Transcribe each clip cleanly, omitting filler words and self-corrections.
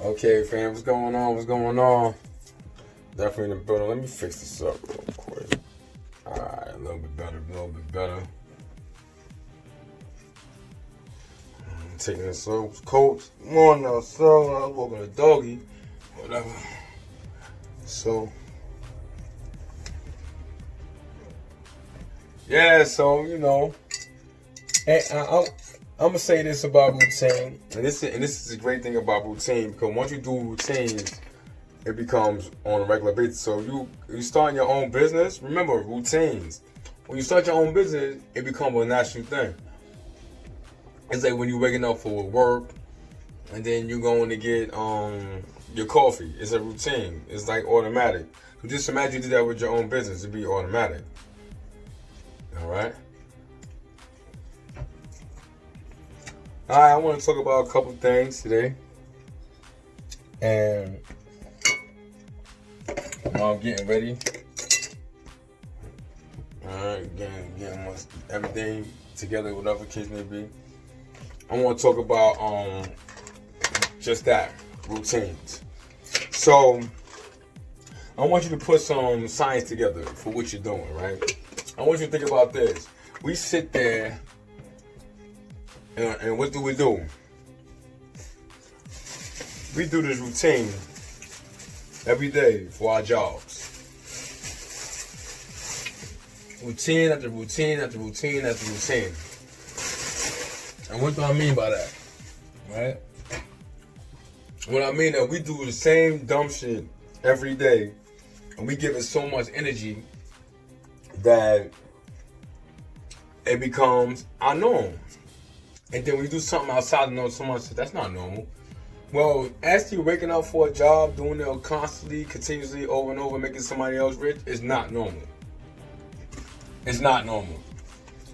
Okay, fam, what's going on? What's going on? Definitely in the building. Let me fix this up real quick. Alright, a little bit better, a little bit better. Taking this off. Coach, come on now, so I was walking a doggy. Whatever. So, yeah, so, and I'm gonna say this about routine, and this is the great thing about routine, because once you do routines, it becomes on a regular basis. So you start your own business. Remember routines. When you start your own business, it becomes a natural thing. It's like when you're waking up for work, and then you're going to get your coffee. It's a routine. It's like automatic. So just imagine you do that with your own business. It'd be automatic. All right. All right. I want to talk about a couple things today, and I'm getting ready. Alright, getting everything together, whatever case may be. I want to talk about just that, routines. So I want you to put some science together for what you're doing, right? I want you to think about this. We sit there and what do? We do this routine every day for our jobs. Routine after routine after routine after routine. And what do I mean by that? Right? What I mean that we do the same dumb shit every day, and we give it so much energy that it becomes our norm. And then we do something outside of norm, someone says that's not normal. Well, as you're waking up for a job, doing it constantly, continuously, over and over, making somebody else rich, is not normal. It's not normal.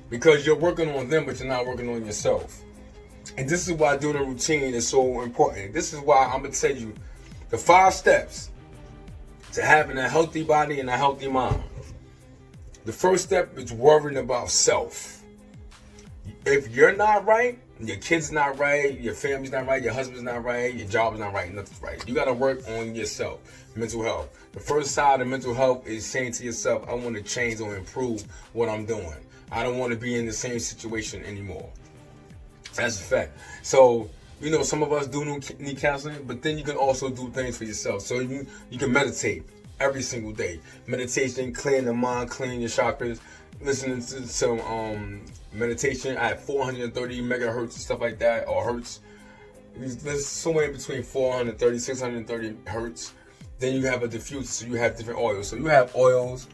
Because you're working on them, but you're not working on yourself. And this is why doing a routine is so important. This is why I'm going to tell you the 5 steps to having a healthy body and a healthy mind. The first step is worrying about self. If you're not right, your kid's not right, your family's not right, your husband's not right, your job is not right, nothing's right. You got to work on yourself, mental health. The first side of mental health is saying to yourself, I want to change or improve what I'm doing. I don't want to be in the same situation anymore. That's a fact. So, some of us do need counseling, but then you can also do things for yourself. So you can meditate every single day. Meditation, clearing the mind, clearing your chakras. Listening to some meditation at 430 megahertz and stuff like that, or hertz. There's somewhere between 430, 630 hertz. Then you have a diffuser, so you have different oils. So you have oils.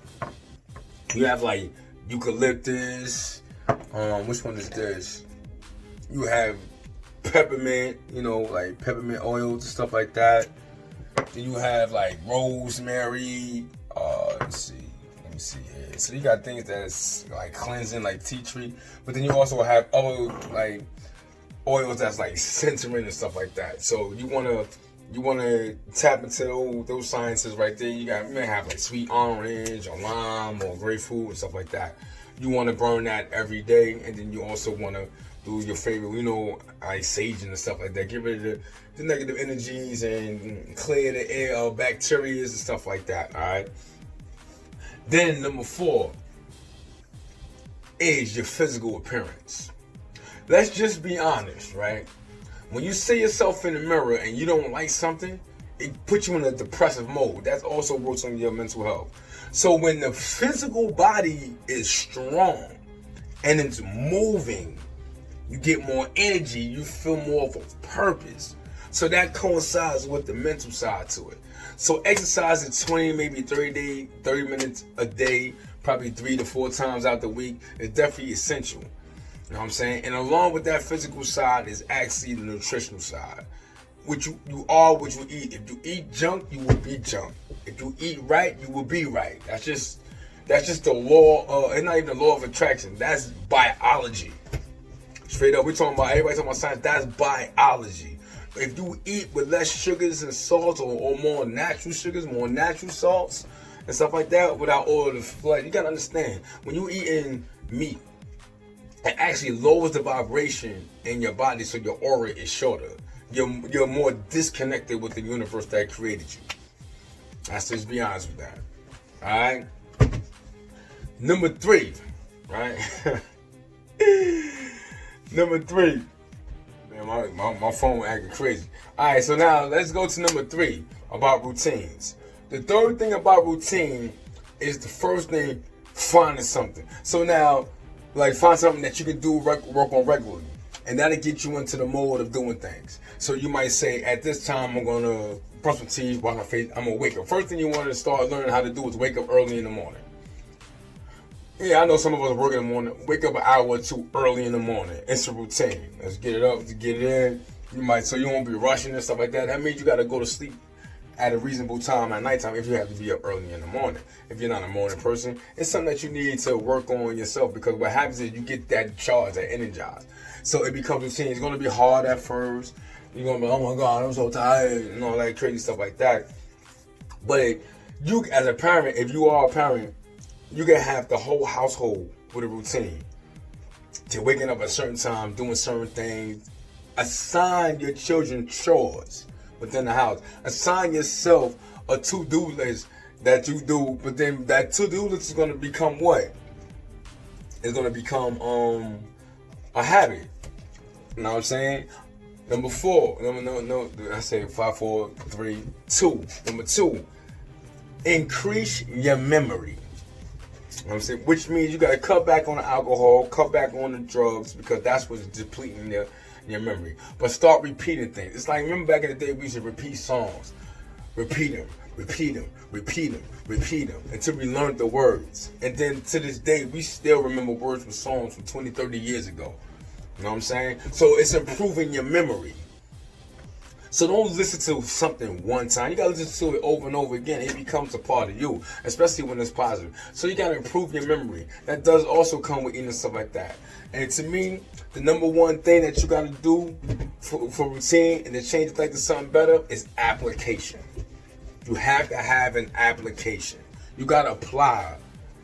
You have like eucalyptus. Which one is this? You have peppermint, like peppermint oils and stuff like that. Then you have like rosemary. Let's see here. So you got things that's like cleansing, like tea tree, but then you also have other like oils that's like centering and stuff like that. So you wanna tap into those sciences right there. You may have like sweet orange or lime or grapefruit and stuff like that. You want to burn that every day, and then you also want to do your favorite, like sage and stuff like that. Get rid of the negative energies and clear the air of bacteria and stuff like that. All right. Then number 4 is your physical appearance. Let's just be honest, right? When you see yourself in the mirror and you don't like something, it puts you in a depressive mode. That also works on your mental health. So when the physical body is strong and it's moving, you get more energy, you feel more of a purpose. So that coincides with the mental side to it. So exercise at 20, maybe 30 minutes a day, probably 3 to 4 times out the week is definitely essential. You know what I'm saying? And along with that physical side is actually the nutritional side. Which you are what you eat. If you eat junk, you will be junk. If you eat right, you will be right. That's just the law. It's not even the law of attraction. That's biology. Straight up, everybody talking about science. That's biology. If you eat with less sugars and salts, or more natural sugars, more natural salts, and stuff like that, without all of the flesh, you gotta understand, when you eating meat, it actually lowers the vibration in your body, so your aura is shorter. you're more disconnected with the universe that created you. Let's just be honest with that. Alright? Number 3, right? Number 3. Man, my phone acting crazy. Alright, so now let's go to number 3 about routines. The third thing about routine is the first thing, finding something. So now, like, find something that you can do work on regularly. And that'll get you into the mode of doing things. So you might say, at this time, I'm going to brush my teeth, wash my face, I'm going to wake up. First thing you want to start learning how to do is wake up early in the morning. Yeah, I know some of us work in the morning. Wake up an hour or two early in the morning. It's a routine. Let's get it up, to get it in. So you won't be rushing and stuff like that. That means you got to go to sleep at a reasonable time at nighttime if you have to be up early in the morning. If you're not a morning person, it's something that you need to work on yourself, because what happens is you get that charge, that energized. So it becomes routine. It's going to be hard at first. You're going to be, oh my God, I'm so tired, and all that crazy stuff like that. But you, as a parent, if you are a parent, you can have the whole household with a routine. To waking up at a certain time, doing certain things. Assign your children chores within the house. Assign yourself a to-do list that you do, but then that to-do list is going to become what? It's going to become a habit. You know what I'm saying? Number 4. No. I say 5, 4, 3, 2. Number 2. Increase your memory. You know what I'm saying? Which means you got to cut back on the alcohol, cut back on the drugs, because that's what's depleting your memory. But start repeating things. It's like, remember back in the day we used to repeat songs. Repeat them until we learned the words. And then to this day, we still remember words from songs from 20, 30 years ago. You know what I'm saying? So it's improving your memory. So don't listen to something one time. You gotta listen to it over and over again. It becomes a part of you, especially when it's positive. So you gotta improve your memory. That does also come with eating and stuff like that. And to me, the number one thing that you gotta do for routine and to change it like to something better is application. You have to have an application. You gotta apply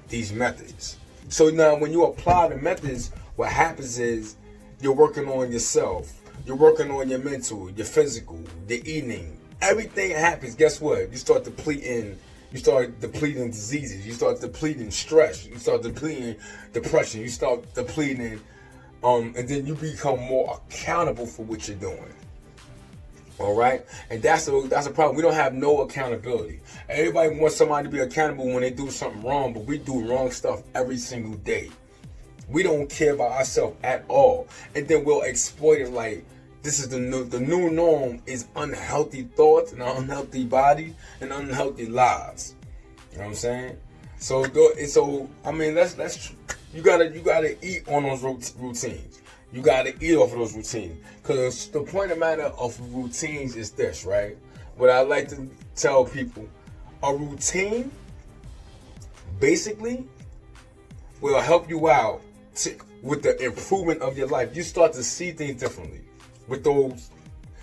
these methods. So now when you apply the methods, what happens is you're working on yourself. You're working on your mental, your physical, your eating. Everything happens. Guess what? You start depleting diseases. You start depleting stress. You start depleting depression. You start depleting, and then you become more accountable for what you're doing. All right, and that's a problem. We don't have no accountability. Everybody wants somebody to be accountable when they do something wrong, but we do wrong stuff every single day. We don't care about ourselves at all, and then we'll exploit it like this is the new norm is unhealthy thoughts and unhealthy body and unhealthy lives. You know what I'm saying? So I mean, you gotta eat on those routines. You gotta eat off of those routines, because the point of matter of routines is this, right? What I like to tell people, a routine basically will help you out with the improvement of your life. You start to see things differently with those,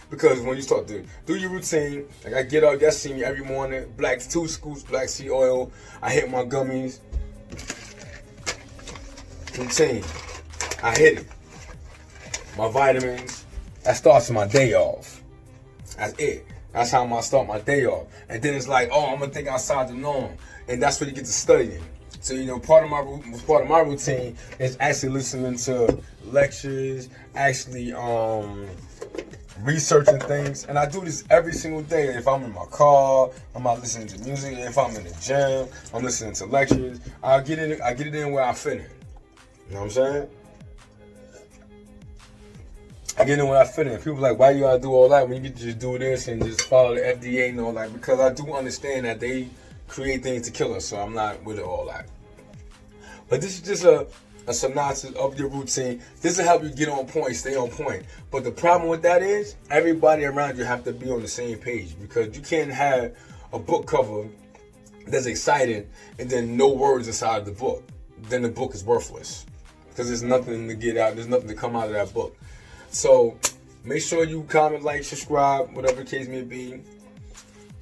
because when you start to do your routine, like I get up, y'all see me every morning, 2 scoops black seed oil, I hit my gummies, routine, I hit it, my vitamins, that starts my day off. That's it. That's how I'm gonna start my day off. And then it's like, oh, I'm gonna think outside the norm, and that's where you get to studying. So, you know, part of my routine is actually listening to lectures, actually researching things, and I do this every single day. If I'm in my car, I'm out listening to music. If I'm in the gym, I'm listening to lectures. I get it in where I fit in. You know what I'm saying? I get in where I fit in. People are like, why you gotta do all that when you get to just do this and just follow the FDA and all that? Because I do understand that they create things to kill us, so I'm not with it all that. But this is just a synopsis of your routine. This will help you get on point, stay on point. But the problem with that is everybody around you have to be on the same page, because you can't have a book cover that's exciting and then no words inside the book. Then the book is worthless, because there's nothing to get out. There's nothing to come out of that book. So make sure you comment, like, subscribe, whatever the case may be.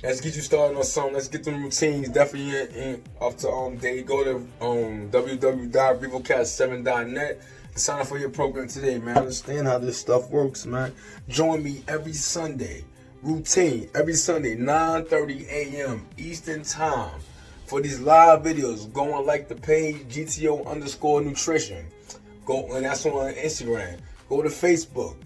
Let's get you started on something. Let's get them routines definitely up to date. Go to www.revocast7.net. Sign up for your program today, man. Understand how this stuff works, man. Join me every Sunday. Routine. Every Sunday, 9:30 a.m. Eastern Time. For these live videos, go and like the page, GTO_nutrition. Go, and that's on Instagram. Go to Facebook,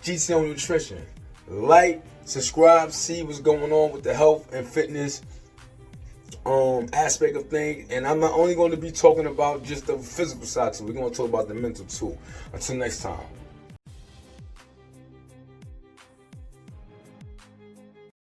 GTO Nutrition. Like, subscribe, see what's going on with the health and fitness aspect of things. And I'm not only going to be talking about just the physical side, so we're going to talk about the mental too. Until next time.